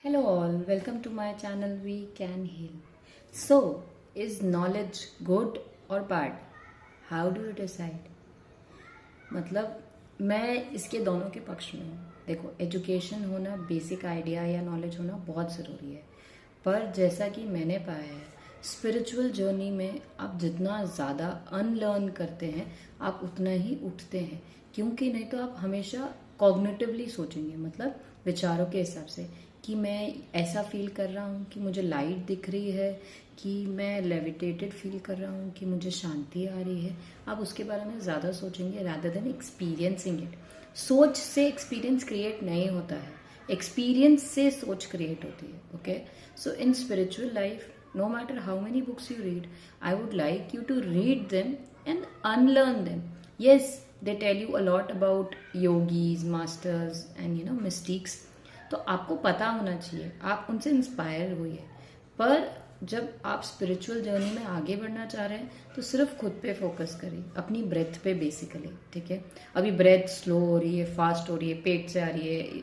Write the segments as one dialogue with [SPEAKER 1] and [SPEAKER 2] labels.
[SPEAKER 1] Hello all, welcome to my channel We Can Heal. So, is knowledge good or bad? How do you decide? मतलब मैं इसके दोनों के पक्ष में हूँ। देखो, एजुकेशन होना, बेसिक आइडिया या नॉलेज होना बहुत ज़रूरी है, पर जैसा कि मैंने पाया है, स्पिरिचुअल जर्नी में आप जितना ज़्यादा अनलर्न करते हैं, आप उतना ही उठते हैं, क्योंकि नहीं तो आप हमेशा कॉग्निटिवली सोचेंगे, मतलब विचारों के हिसाब से कि मैं ऐसा फील कर रहा हूँ कि मुझे लाइट दिख रही है, कि मैं लेविटेटेड फील कर रहा हूँ, कि मुझे शांति आ रही है। आप उसके बारे में ज़्यादा सोचेंगे रादर देन एक्सपीरियंसिंग इट। सोच से एक्सपीरियंस क्रिएट नहीं होता है, एक्सपीरियंस से सोच क्रिएट होती है। Okay, so in spiritual life, no matter how many books you read, I would like you to read them and unlearn them. Yes, they tell you a lot about yogis, masters and mystics. तो आपको पता होना चाहिए, आप उनसे inspire हुई है, पर जब आप स्पिरिचुअल जर्नी में आगे बढ़ना चाह रहे हैं तो सिर्फ खुद पे फोकस करिए, अपनी ब्रेथ पे बेसिकली। ठीक है, अभी ब्रेथ स्लो हो रही है, फास्ट हो रही है, पेट से आ रही है,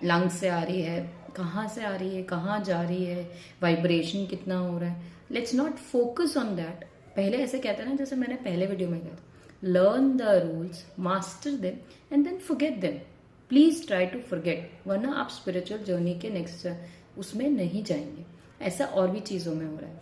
[SPEAKER 1] लंग्स से आ रही है, कहाँ से आ रही है, कहाँ जा रही है, वाइब्रेशन कितना हो रहा है। Let's not focus on that. पहले ऐसे कहते हैं ना, जैसे मैंने पहले वीडियो में कहा था, learn the rules, master them and then forget them. Please try to forget, वरना आप स्पिरिचुअल जर्नी के नेक्स्ट उसमें नहीं जाएंगे। ऐसा और भी चीज़ों में हो रहा है।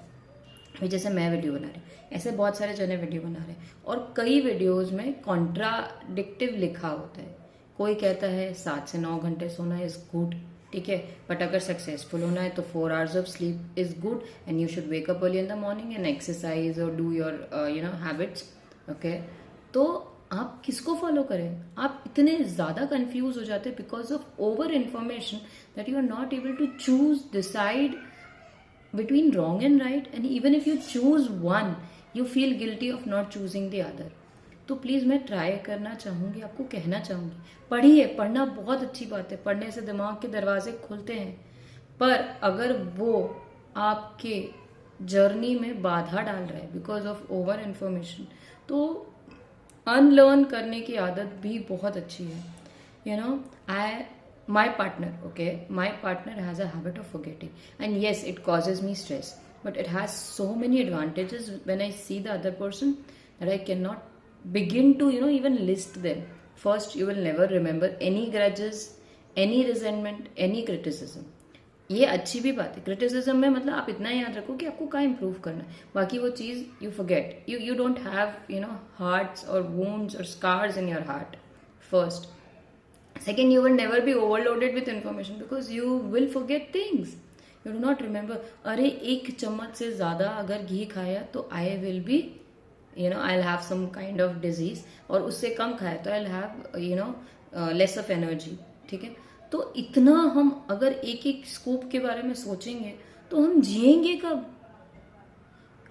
[SPEAKER 1] अभी जैसे मैं वीडियो बना रही हूँ, ऐसे बहुत सारे जने वीडियो बना रहे हैं और कई वीडियोज में कॉन्ट्राडिक्टिव लिखा होता है। कोई कहता है 7 से 9 घंटे सोना इज गुड, ठीक है, बट अगर सक्सेसफुल होना है तो 4 hours of sleep is good and you should wake up early in the morning and exercise और डू योर हैबिट्स। ओके, तो आप किसको फॉलो करें? आप इतने ज्यादा कंफ्यूज हो जाते हैं because of over information that you are not able to choose, decide between wrong and right, and even if you choose one you feel guilty of not choosing the other. तो please मैं try करना चाहूँगी, आपको कहना चाहूँगी, पढ़िए, पढ़ना बहुत अच्छी बात है, पढ़ने से दिमाग के दरवाजे खुलते हैं, पर अगर वो आपके जर्नी में बाधा डाल रहा है बिकॉज ऑफ ओवर इन्फॉर्मेशन, तो अनलर्न करने की आदत भी बहुत अच्छी है। My partner has a habit of forgetting, and yes, it causes me stress, but it has so many advantages when I see the other person that I cannot begin to even list them. First, you will never remember any grudges, any resentment, any criticism. ये अच्छी भी बात है। Criticism में मतलब आप इतना याद रखो कि आपको कहाँ इम्प्रूव करना है, बाकी वो चीज़ you forget. You don't have hearts और वुंड्स और scars in your heart. First, second, you will never be overloaded with information because you will forget things. You do not remember. अरे 1 चम्मच से ज़्यादा अगर घी खाया तो I will be I'll have some kind of disease, और उससे कम खाया तो I'll have less of energy. ठीक है, तो इतना हम अगर एक एक स्कूप के बारे में सोचेंगे तो हम जिएंगे कब?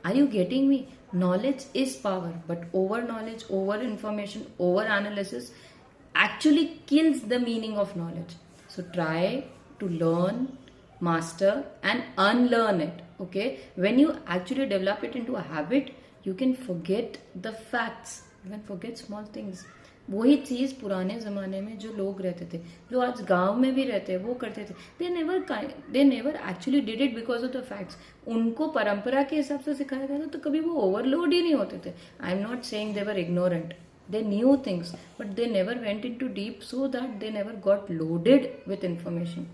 [SPEAKER 1] Are you getting me? Knowledge is power, but over knowledge, over information, over analysis actually kills the meaning of knowledge. So try to learn, master and unlearn it. Okay, when you actually develop it into a habit, you can forget the facts, you can forget small things. वही चीज पुराने जमाने में जो लोग रहते थे, जो आज गांव में भी रहते हैं, वो करते थे। they never actually did it because of the facts. उनको परंपरा के हिसाब से सिखाया गया था, तो कभी वो ओवरलोड ही नहीं होते थे। I am not saying they were ignorant, they knew things, but they never went into deep, so that they never got loaded with information.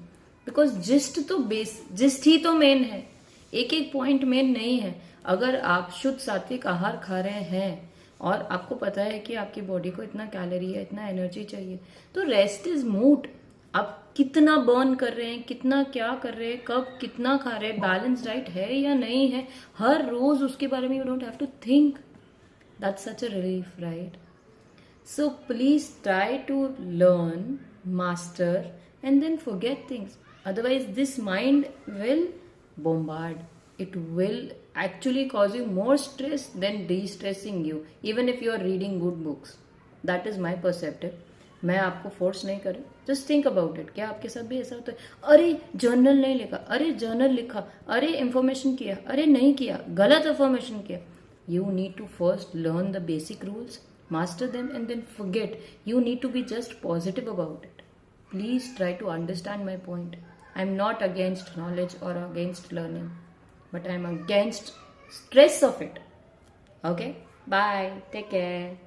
[SPEAKER 1] because gist ही तो मेन है, एक एक पॉइंट मेन नहीं है। अगर आप शुद्ध सात्विक आहार खा रहे हैं और आपको पता है कि आपकी बॉडी को इतना कैलोरी है, इतना एनर्जी चाहिए, तो रेस्ट इज मूट। आप कितना बर्न कर रहे हैं, कितना क्या कर रहे हैं, कब कितना खा रहे हैं, बैलेंस डाइट है या नहीं है, हर रोज उसके बारे में you don't have to think. That's such a relief, right? So please try to learn, master and then forget things. Otherwise this mind will bombard. It will actually cause you more stress than de-stressing you, even if you are reading good books. That is my perspective. मैं आपको force नहीं कर रही, just think about it. क्या आपके साथ भी ऐसा होता है? अरे जर्नल नहीं लिखा, अरे जर्नल लिखा, अरे इंफॉर्मेशन किया, अरे नहीं किया, गलत इंफॉर्मेशन किया। You need to first learn the basic rules, master them and then forget. You need to be just positive about it. Please try to understand my point. I am not against knowledge or against learning, but I am against stress of it. Okay? Bye. Take care.